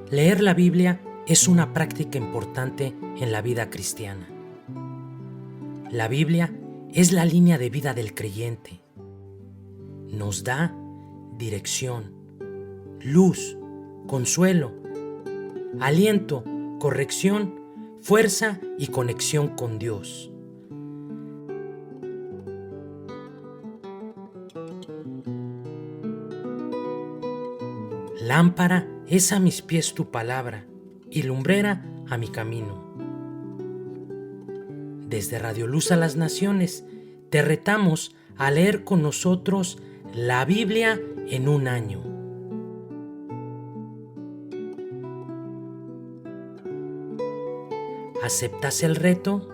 Leer la Biblia es una práctica importante en la vida cristiana. La Biblia es la línea de vida del creyente. Nos da dirección, luz, consuelo, aliento, corrección, fuerza y conexión con Dios. Lámpara es a mis pies tu palabra y lumbrera a mi camino. Desde Radio Luz a las Naciones, te retamos a leer con nosotros la Biblia en un año. ¿Aceptas el reto?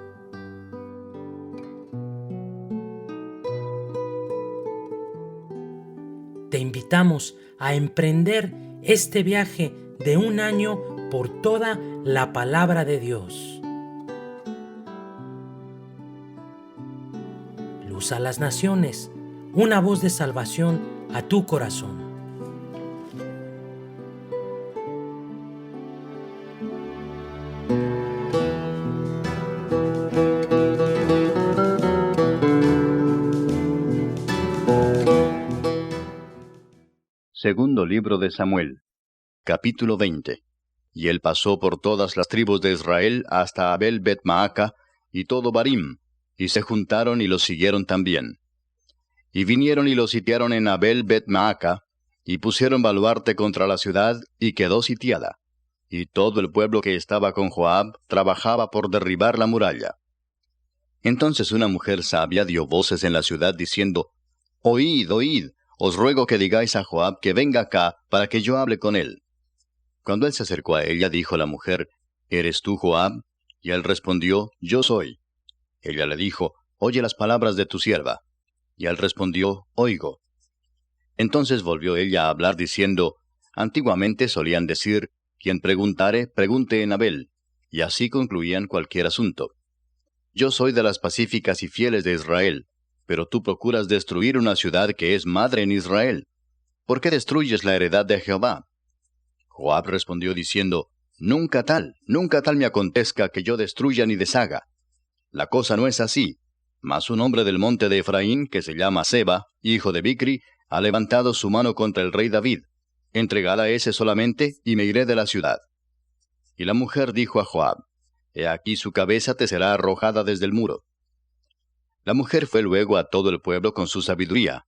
Te invitamos a emprender este viaje de un año por toda la palabra de Dios. Luz a las Naciones, una voz de salvación a tu corazón. Segundo libro de Samuel, capítulo 20. Y él pasó por todas las tribus de Israel hasta Abel Bet-Maaca y todo Barim, y se juntaron y los siguieron también. Y vinieron y los sitiaron en Abel Bet-Maaca, y pusieron baluarte contra la ciudad, y quedó sitiada. Y todo el pueblo que estaba con Joab trabajaba por derribar la muralla. Entonces una mujer sabia dio voces en la ciudad diciendo: Oíd, oíd. Os ruego que digáis a Joab que venga acá, para que yo hable con él. Cuando él se acercó a ella, dijo la mujer: ¿Eres tú Joab? Y él respondió: Yo soy. Ella le dijo: Oye las palabras de tu sierva. Y él respondió: Oigo. Entonces volvió ella a hablar diciendo: Antiguamente solían decir: Quien preguntare, pregunte en Abel. Y así concluían cualquier asunto. Yo soy de las pacíficas y fieles de Israel. Pero tú procuras destruir una ciudad que es madre en Israel. ¿Por qué destruyes la heredad de Jehová? Joab respondió diciendo: nunca tal me acontezca que yo destruya ni deshaga. La cosa no es así, mas un hombre del monte de Efraín, que se llama Seba, hijo de Bicri, ha levantado su mano contra el rey David. Entregad a ese solamente, y me iré de la ciudad. Y la mujer dijo a Joab: He aquí su cabeza te será arrojada desde el muro. La mujer fue luego a todo el pueblo con su sabiduría,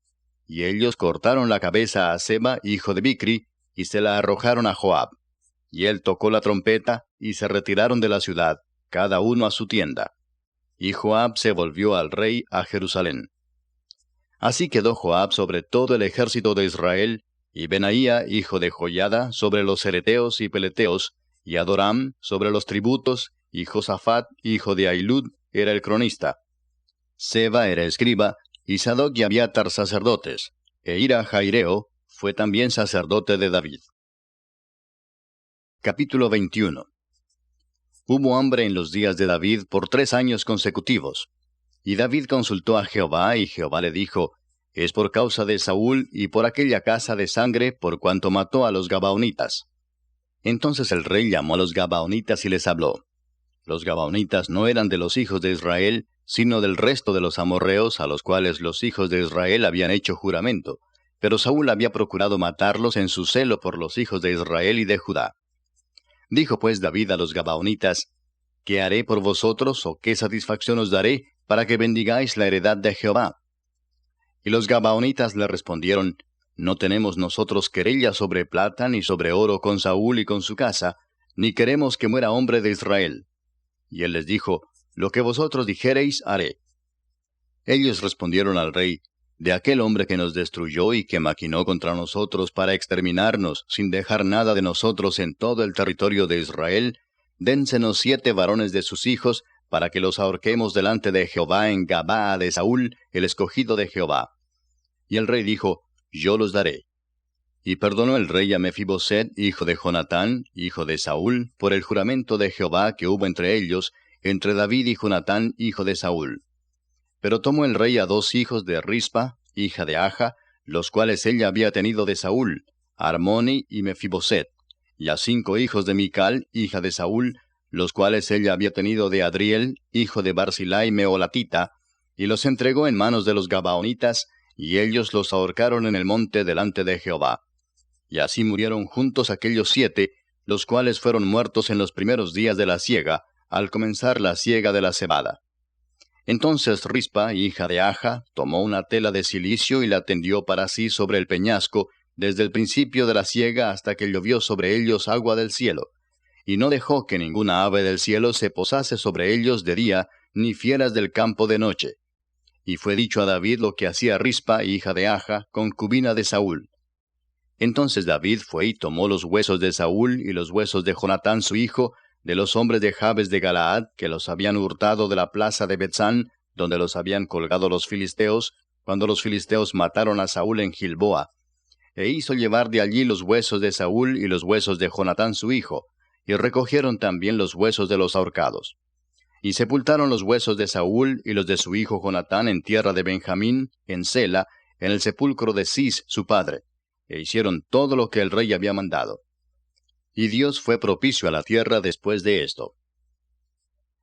y ellos cortaron la cabeza a Seba, hijo de Bicri, y se la arrojaron a Joab. Y él tocó la trompeta, y se retiraron de la ciudad, cada uno a su tienda. Y Joab se volvió al rey a Jerusalén. Así quedó Joab sobre todo el ejército de Israel, y Benaía, hijo de Joiada, sobre los cereteos y peleteos, y Adoram sobre los tributos, y Josafat, hijo de Ahilud, era el cronista. Seba era escriba, y Sadoc y Abiatar sacerdotes, e Ira Jaireo fue también sacerdote de David. Capítulo 21. Hubo hambre en los días de David por 3 años consecutivos. Y David consultó a Jehová, y Jehová le dijo: Es por causa de Saúl y por aquella casa de sangre, por cuanto mató a los Gabaonitas. Entonces el rey llamó a los Gabaonitas y les habló. Los Gabaonitas no eran de los hijos de Israel, sino del resto de los amorreos, a los cuales los hijos de Israel habían hecho juramento. Pero Saúl había procurado matarlos en su celo por los hijos de Israel y de Judá. Dijo pues David a los Gabaonitas: ¿Qué haré por vosotros, o qué satisfacción os daré, para que bendigáis la heredad de Jehová? Y los Gabaonitas le respondieron: No tenemos nosotros querella sobre plata ni sobre oro con Saúl y con su casa, ni queremos que muera hombre de Israel. Y él les dijo: Lo que vosotros dijereis, haré. Ellos respondieron al rey: De aquel hombre que nos destruyó y que maquinó contra nosotros para exterminarnos, sin dejar nada de nosotros en todo el territorio de Israel, dénsenos 7 varones de sus hijos, para que los ahorquemos delante de Jehová en Gabaa de Saúl, el escogido de Jehová. Y el rey dijo: Yo los daré. Y perdonó el rey a Mefiboset, hijo de Jonatán, hijo de Saúl, por el juramento de Jehová que hubo entre ellos, entre David y Jonatán, hijo de Saúl. Pero tomó el rey a 2 hijos de Rispa, hija de Aja, los cuales ella había tenido de Saúl, Armoni y Mefiboset, y a 5 hijos de Mical, hija de Saúl, los cuales ella había tenido de Adriel, hijo de Barzillai meolatita, y los entregó en manos de los Gabaonitas, y ellos los ahorcaron en el monte delante de Jehová. Y así murieron juntos aquellos 7, los cuales fueron muertos en los primeros días de la siega, al comenzar la siega de la cebada. Entonces Rispa, hija de Aja, tomó una tela de cilicio y la tendió para sí sobre el peñasco, desde el principio de la siega hasta que llovió sobre ellos agua del cielo, y no dejó que ninguna ave del cielo se posase sobre ellos de día, ni fieras del campo de noche. Y fue dicho a David lo que hacía Rispa, hija de Aja, concubina de Saúl. Entonces David fue y tomó los huesos de Saúl y los huesos de Jonatán su hijo, de los hombres de Jabes de Galaad, que los habían hurtado de la plaza de Betzán, donde los habían colgado los filisteos, cuando los filisteos mataron a Saúl en Gilboa, e hizo llevar de allí los huesos de Saúl y los huesos de Jonatán su hijo, y recogieron también los huesos de los ahorcados. Y sepultaron los huesos de Saúl y los de su hijo Jonatán en tierra de Benjamín, en Sela, en el sepulcro de Cis su padre, e hicieron todo lo que el rey había mandado. Y Dios fue propicio a la tierra después de esto.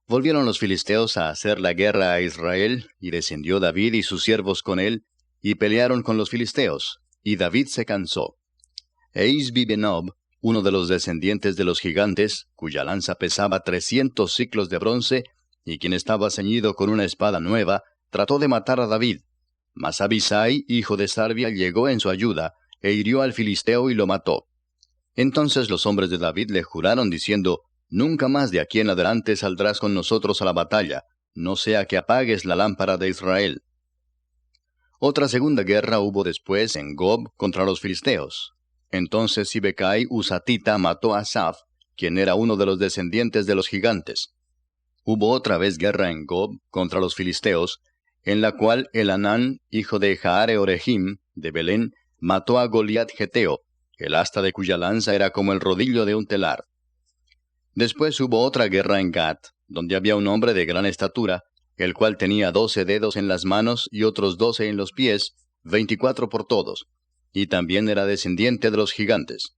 Volvieron los filisteos a hacer la guerra a Israel, y descendió David y sus siervos con él, y pelearon con los filisteos, y David se cansó. E Isbi-Benob, uno de los descendientes de los gigantes, cuya lanza pesaba 300 siclos de bronce, y quien estaba ceñido con una espada nueva, trató de matar a David. Mas Abisai, hijo de Sarbia, llegó en su ayuda, e hirió al filisteo y lo mató. Entonces los hombres de David le juraron diciendo, «Nunca más de aquí en adelante saldrás con nosotros a la batalla, no sea que apagues la lámpara de Israel». Otra segunda guerra hubo después en Gob contra los filisteos. Entonces Sibecai Husatita mató a Asaph, quien era uno de los descendientes de los gigantes. Hubo otra vez guerra en Gob contra los filisteos, en la cual Elanán, hijo de Jaare Orehim, de Belén, mató a Goliat Geteo, el asta de cuya lanza era como el rodillo de un telar. Después hubo otra guerra en Gat, donde había un hombre de gran estatura, el cual tenía 12 dedos en las manos y otros 12 en los pies, 24 por todos, y también era descendiente de los gigantes.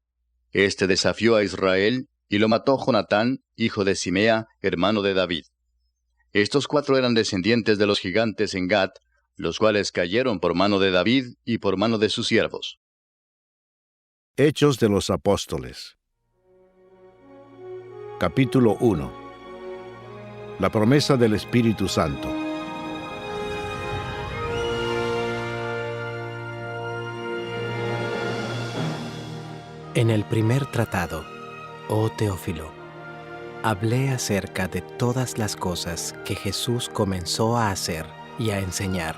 Este desafió a Israel, y lo mató Jonatán, hijo de Simea, hermano de David. Estos 4 eran descendientes de los gigantes en Gat, los cuales cayeron por mano de David y por mano de sus siervos. Hechos de los Apóstoles. Capítulo 1. La promesa del Espíritu Santo. En el primer tratado, oh Teófilo, hablé acerca de todas las cosas que Jesús comenzó a hacer y a enseñar,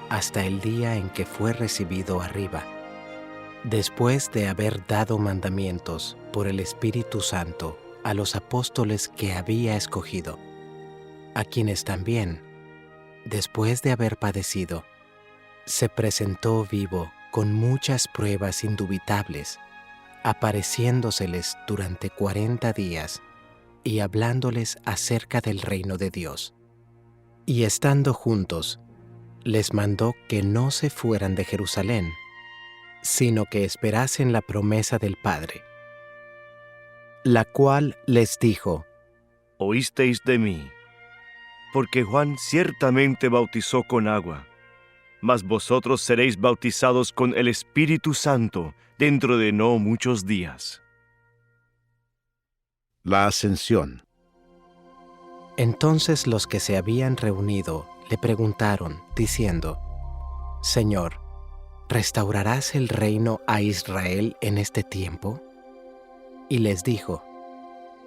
hasta el día en que fue recibido arriba, después de haber dado mandamientos por el Espíritu Santo a los apóstoles que había escogido, a quienes también, después de haber padecido, se presentó vivo con muchas pruebas indubitables, apareciéndoseles durante 40 días y hablándoles acerca del reino de Dios. Y estando juntos, les mandó que no se fueran de Jerusalén, sino que esperasen la promesa del Padre, la cual les dijo: Oísteis de mí, porque Juan ciertamente bautizó con agua, mas vosotros seréis bautizados con el Espíritu Santo dentro de no muchos días. La Ascensión. Entonces los que se habían reunido le preguntaron, diciendo: Señor, ¿restaurarás el reino a Israel en este tiempo? Y les dijo: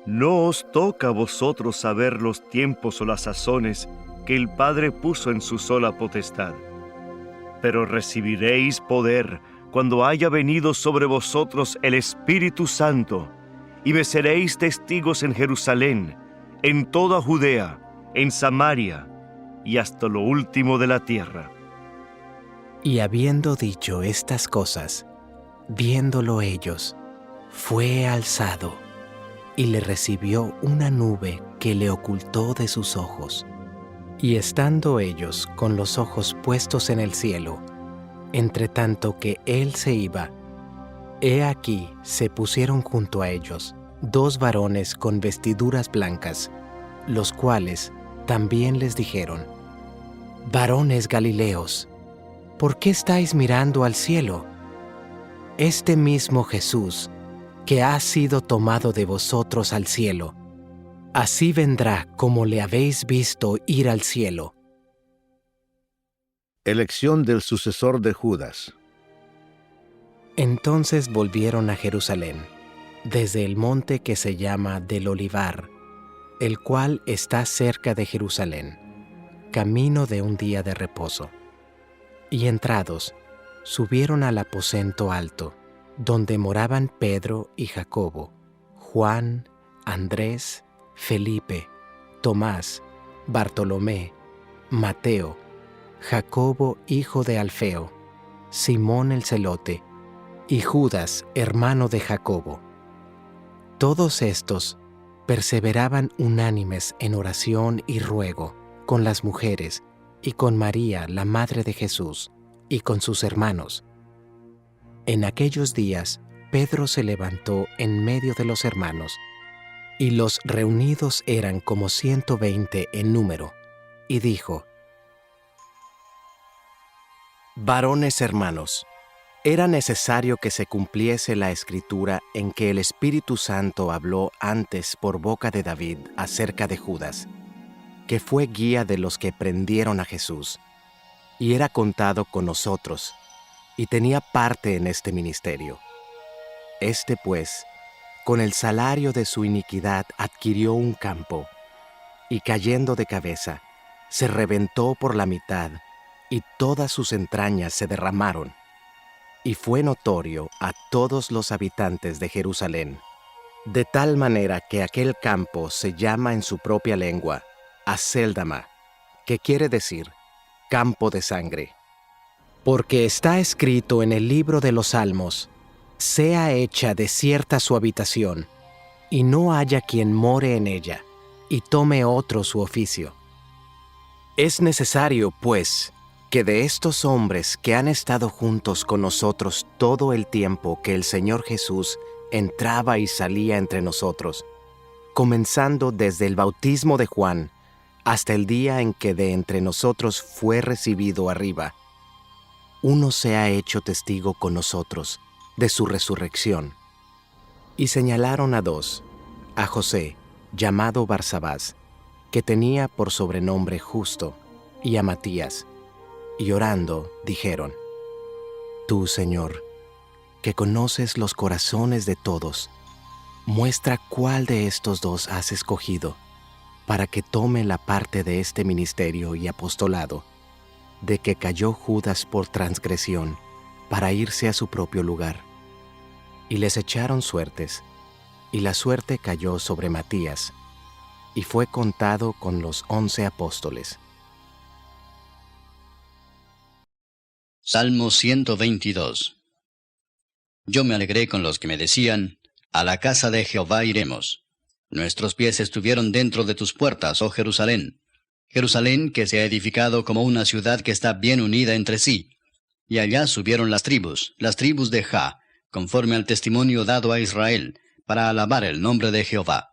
No os toca a vosotros saber los tiempos o las sazones que el Padre puso en su sola potestad. Pero recibiréis poder cuando haya venido sobre vosotros el Espíritu Santo, y me seréis testigos en Jerusalén, en toda Judea, en Samaria, y hasta lo último de la tierra. Y habiendo dicho estas cosas, viéndolo ellos, fue alzado, y le recibió una nube que le ocultó de sus ojos. Y estando ellos con los ojos puestos en el cielo, entre tanto que él se iba, He aquí se pusieron junto a ellos 2 varones con vestiduras blancas, los cuales también les dijeron: Varones Galileos, ¿por qué estáis mirando al cielo? Este mismo Jesús, que ha sido tomado de vosotros al cielo, así vendrá como le habéis visto ir al cielo. Elección del sucesor de Judas. Entonces volvieron a Jerusalén, desde el monte que se llama del Olivar, el cual está cerca de Jerusalén, camino de un día de reposo. Y entrados, subieron al aposento alto, donde moraban Pedro y Jacobo, Juan, Andrés, Felipe, Tomás, Bartolomé, Mateo, Jacobo hijo de Alfeo, Simón el celote, y Judas, hermano de Jacobo. Todos estos perseveraban unánimes en oración y ruego con las mujeres y con María, la madre de Jesús, y con sus hermanos. En aquellos días, Pedro se levantó en medio de los hermanos, y los reunidos eran como 120 en número, y dijo: Varones hermanos, era necesario que se cumpliese la Escritura en que el Espíritu Santo habló antes por boca de David acerca de Judas, que fue guía de los que prendieron a Jesús, y era contado con nosotros, y tenía parte en este ministerio. Este, pues, con el salario de su iniquidad adquirió un campo, y cayendo de cabeza, se reventó por la mitad, y todas sus entrañas se derramaron. Y fue notorio a todos los habitantes de Jerusalén, de tal manera que aquel campo se llama en su propia lengua Acéldama, que quiere decir campo de sangre. Porque está escrito en el libro de los Salmos: sea hecha desierta su habitación, y no haya quien more en ella, y tome otro su oficio. Es necesario, pues, que de estos hombres que han estado juntos con nosotros todo el tiempo que el Señor Jesús entraba y salía entre nosotros, comenzando desde el bautismo de Juan hasta el día en que de entre nosotros fue recibido arriba, uno se ha hecho testigo con nosotros de su resurrección. Y señalaron a 2, a José, llamado Barsabás, que tenía por sobrenombre Justo, y a Matías. Y orando, dijeron: Tú, Señor, que conoces los corazones de todos, muestra cuál de estos 2 has escogido, para que tome la parte de este ministerio y apostolado, de que cayó Judas por transgresión, para irse a su propio lugar. Y les echaron suertes, y la suerte cayó sobre Matías, y fue contado con los 11 apóstoles. Salmo 122. Yo me alegré con los que me decían: a la casa de Jehová iremos. Nuestros pies estuvieron dentro de tus puertas, oh Jerusalén. Jerusalén, que se ha edificado como una ciudad que está bien unida entre sí. Y allá subieron las tribus de Jah, conforme al testimonio dado a Israel, para alabar el nombre de Jehová.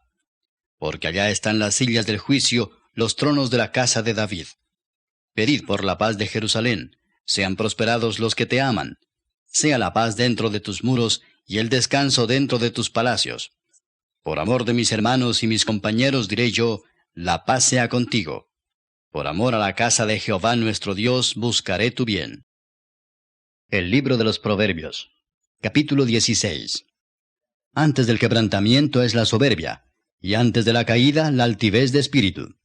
Porque allá están las sillas del juicio, los tronos de la casa de David. Pedid por la paz de Jerusalén. Sean prosperados los que te aman. Sea la paz dentro de tus muros y el descanso dentro de tus palacios. Por amor de mis hermanos y mis compañeros diré yo: la paz sea contigo. Por amor a la casa de Jehová nuestro Dios buscaré tu bien. El libro de los Proverbios, capítulo 16. Antes del quebrantamiento es la soberbia, y antes de la caída la altivez de espíritu.